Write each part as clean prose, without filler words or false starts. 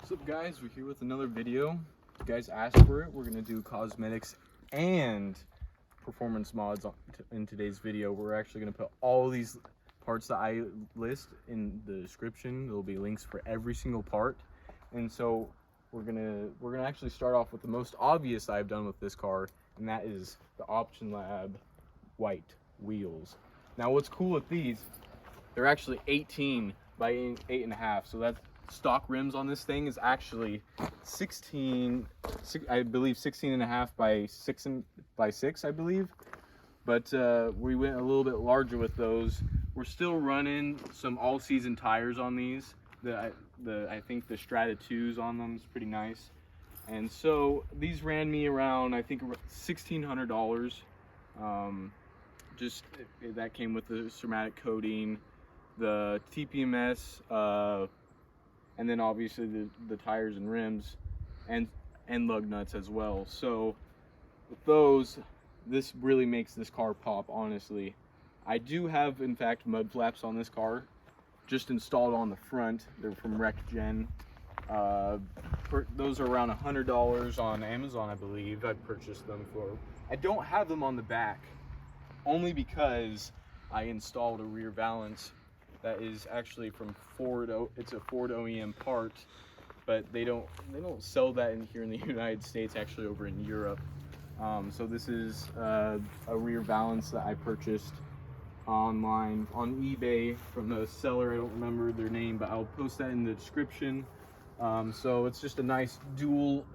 What's up guys, we're here with another video. You guys asked for it. We're going to do cosmetics and performance mods in today's video. We're actually going to put all these parts that I list in the description. There'll be links for every single part. And so we're gonna actually start off with the most obvious I've done with this car, and that is the Option Lab white wheels. Now what's cool with these, they're actually 18 by 8.5, so that's stock rims on this thing is actually 16, I believe 16.5 by 6 I believe, but we went a little bit larger with those. We're still running some all-season tires on these. I think the Strata 2s on them is pretty nice, and so these ran me around, I think, $1,600. Just that came with the ceramic coating, the TPMS, and then obviously the tires and rims and lug nuts as well. So with those, this really makes this car pop, honestly. I do have, in fact, mud flaps on this car, just installed on the front. They're from RecGen. Those are around $100 on Amazon, I believe. I purchased them for. I don't have them on the back, only because I installed a rear valance that is actually from Ford. It's a Ford OEM part, but they don't sell that in here in the United States, actually over in Europe. So this is a rear valance that I purchased online on eBay from the seller. I don't remember their name, but I'll post that in the description. So it's just a nice dual.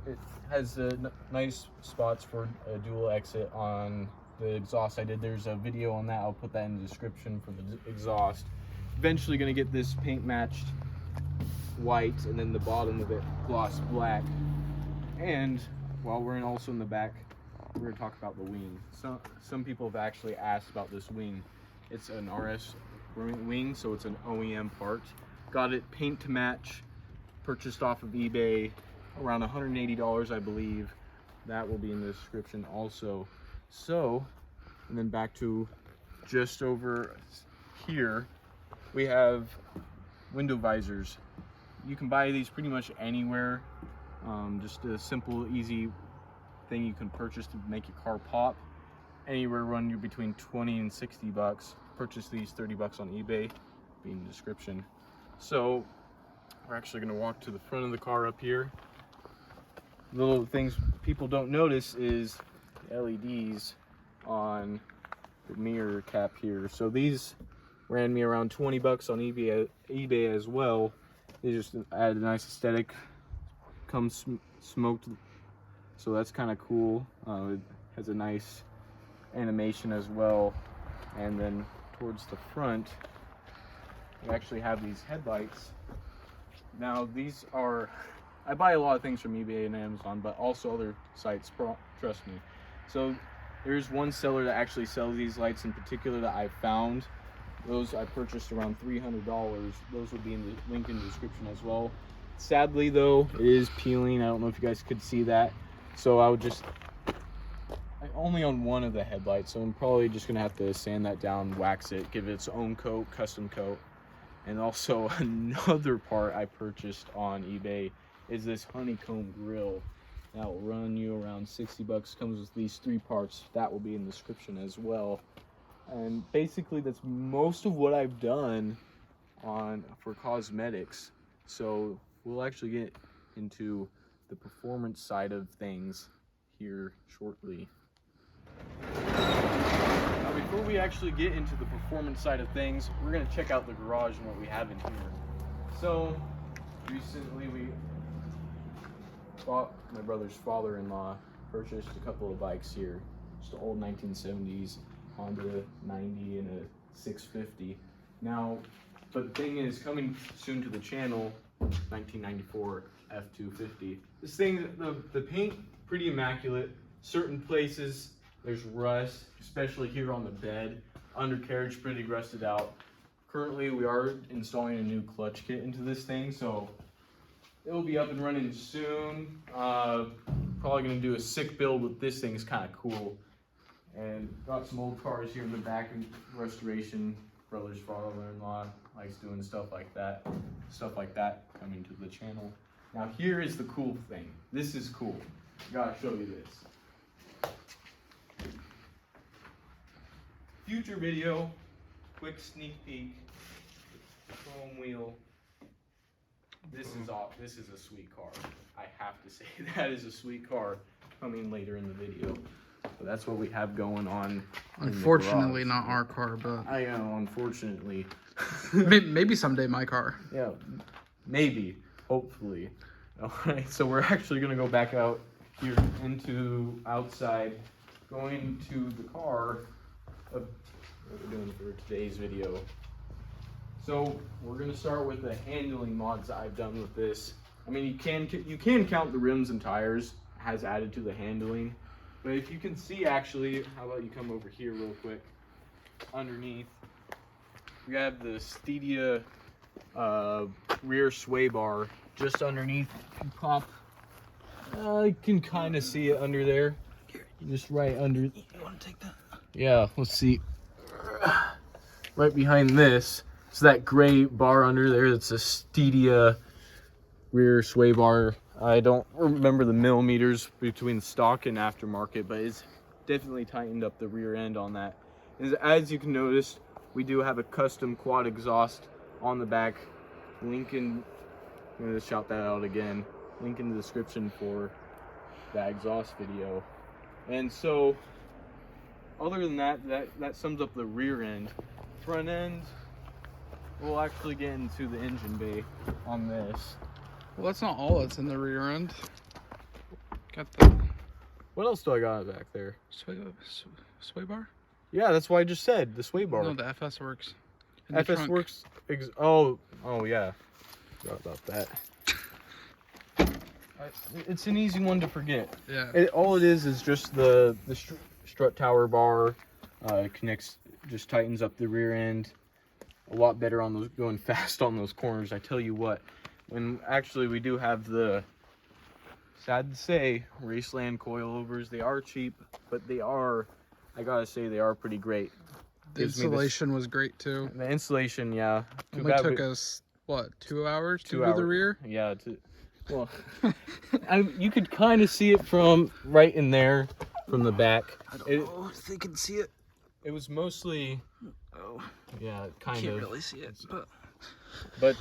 It has nice spots for a dual exit on the exhaust. There's a video on that. I'll put that in the description for the exhaust. Eventually going to get this paint matched white, and then the bottom of it gloss black. And while we're also in the back, we're going to talk about the wing. Some people have actually asked about this wing. It's an RS wing, so it's an OEM part. Got it paint to match, purchased off of eBay, around $180 I believe. That will be in the description also. So, and then back to just over here, we have window visors. You can buy these pretty much anywhere. Just a simple, easy thing you can purchase to make your car pop. Anywhere run you between 20 and 60 bucks. Purchase these 30 bucks on eBay, be in the description. So we're actually gonna walk to the front of the car up here. Little things people don't notice is LEDs on the mirror cap here. So these ran me around 20 bucks on eBay as well. They just add a nice aesthetic. Comes smoked, so that's kind of cool. It has a nice animation as well. And then towards the front, we actually have these headlights. Now these are, I buy a lot of things from eBay and Amazon, but also other sites, trust me. So there's one seller that actually sells these lights in particular that I found. Those I purchased around $300. Those will be in the link in the description as well. Sadly though, it is peeling. I don't know if you guys could see that. So I only on one of the headlights, so I'm probably just gonna have to sand that down, wax it, give it its own coat, custom coat. And also another part I purchased on eBay is this honeycomb grill. That will run you around 60 bucks. Comes with these 3 parts. That will be in the description as well. And basically that's most of what I've done for cosmetics. So we'll actually get into the performance side of things here shortly. Now before we actually get into the performance side of things, we're going to check out the garage and what we have in here. So recently my brother's father-in-law purchased a couple of bikes here. Just old 1970s Honda 90 and a 650. Now, but the thing is, coming soon to the channel, 1994 F250. This thing, the paint, pretty immaculate. Certain places there's rust, especially here on the bed. Undercarriage pretty rusted out. Currently, we are installing a new clutch kit into this thing, so it will be up and running soon. Probably gonna do a sick build with this thing. It's kind of cool. And got some old cars here in the back in restoration. Brother's father-in-law likes doing stuff like that coming to the channel. Now here is the cool thing. This is cool. Gotta show you this. Future video, quick sneak peek, chrome wheel. This is a sweet car. I have to say that is a sweet car coming later in the video. So that's what we have going on. Unfortunately, not our car, but I know, unfortunately. maybe someday my car. Yeah, maybe, hopefully. All right, so we're actually gonna go back out here into outside, going to the car of what we're doing for today's video. So we're gonna start with the handling mods that I've done with this. I mean, you can count the rims and tires has added to the handling, but if you can see, actually, how about you come over here real quick? Underneath, we have the Stedia rear sway bar just underneath. If you pop, you can kind of see it under there, just right under. You want to take that? Yeah, let's see. Right behind this. So that gray bar under there, it's a Stedia rear sway bar. I don't remember the millimeters between stock and aftermarket, but it's definitely tightened up the rear end on that. As you can notice, we do have a custom quad exhaust on the back. Link in, I'm gonna shout that out again. Link in the description for that exhaust video. And so, other than that, that sums up the rear end. Front end, we'll actually get into the engine bay on this. Well, that's not all that's in the rear end. Got the What else do I got back there? sway bar? Yeah, that's what I just said, the sway bar. No, the FS works. FS works. Oh yeah. Forgot about that. It's an easy one to forget. Yeah. All it is just the strut tower bar. Connects, just tightens up the rear end. A lot better on those, going fast on those corners. I tell you what. When actually we do have the, sad to say, Raceland coilovers. They are cheap, but they are, I gotta say, they are pretty great. The installation was great too. The installation, yeah. Only took us, what, 2 hours to do the rear? Yeah. Well, you could kind of see it from right in there, from the back. I don't know if they can see it. It was mostly, yeah, kind of. Can't really see it, but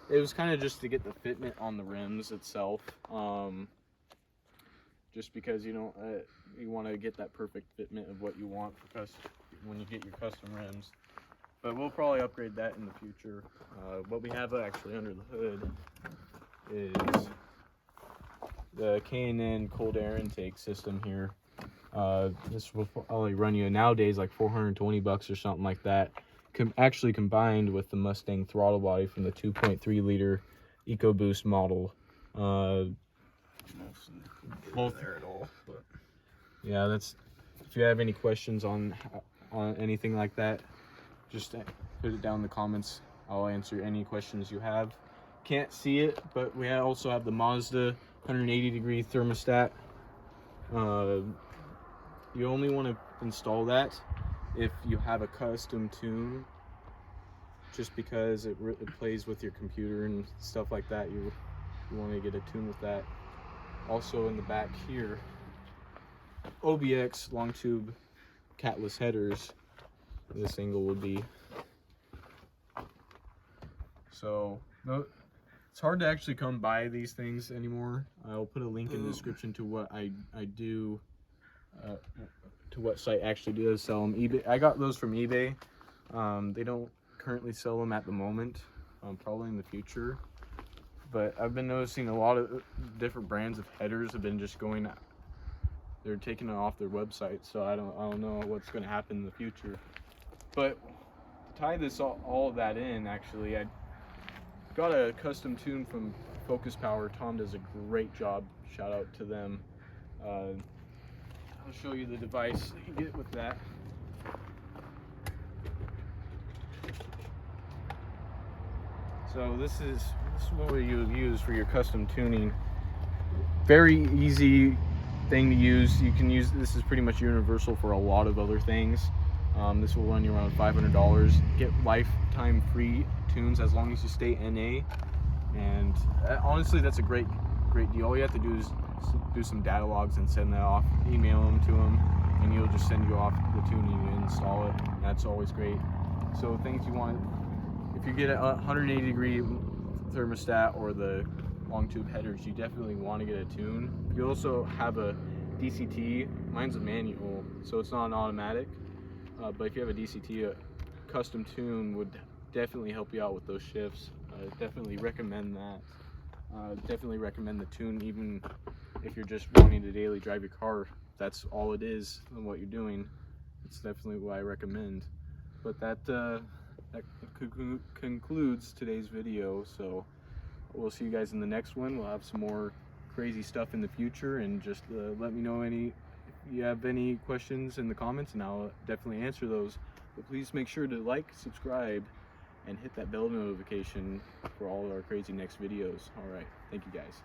it was kind of just to get the fitment on the rims itself. Just because you want to get that perfect fitment of what you want for when you get your custom rims. But we'll probably upgrade that in the future. What we have actually under the hood is the K&N cold air intake system here. This will probably run you nowadays like $420 or something like that. Actually combined with the Mustang throttle body from the 2.3 liter EcoBoost model. Both there at all, but yeah, that's. If you have any questions on anything like that, just put it down in the comments. I'll answer any questions you have. Can't see it, but we also have the Mazda 180-degree thermostat. You only want to install that if you have a custom tune, just because it plays with your computer and stuff like that. You want to get a tune with that. Also in the back here, OBX long tube catless headers. This angle would be. So it's hard to actually come by these things anymore. I'll put a link in the description to what I do, to what site actually does sell them. eBay. I got those from eBay. They don't currently sell them at the moment. Probably in the future. But I've been noticing a lot of different brands of headers have been just going. They're taking it off their website, so I don't know what's going to happen in the future. But to tie this all of that in, actually, I got a custom tune from Focus Power. Tom does a great job. Shout out to them. I'll show you the device that you get with that. So this is what you use for your custom tuning. Very easy thing to use. You can use this is pretty much universal for a lot of other things. This will run you around $500. Get lifetime free tunes as long as you stay NA. And honestly, that's a great deal. All you have to do is do some data logs and send that off, email them to them, and he'll just send you off the tune and you install it. That's always great. So things you want, if you get a 180-degree thermostat or the long tube headers, you definitely want to get a tune. You also have a DCT. Mine's a manual, so it's not an automatic. But if you have a DCT, a custom tune would definitely help you out with those shifts. Definitely recommend that. Definitely recommend the tune, even if you're just wanting to daily drive your car. That's all it is and what you're doing. It's definitely what I recommend. But that concludes today's video. So we'll see you guys in the next one. We'll have some more crazy stuff in the future, and just let me know if you have any questions in the comments, and I'll definitely answer those. But please make sure to like, subscribe, and hit that bell notification for all of our crazy next videos. All right, thank you guys.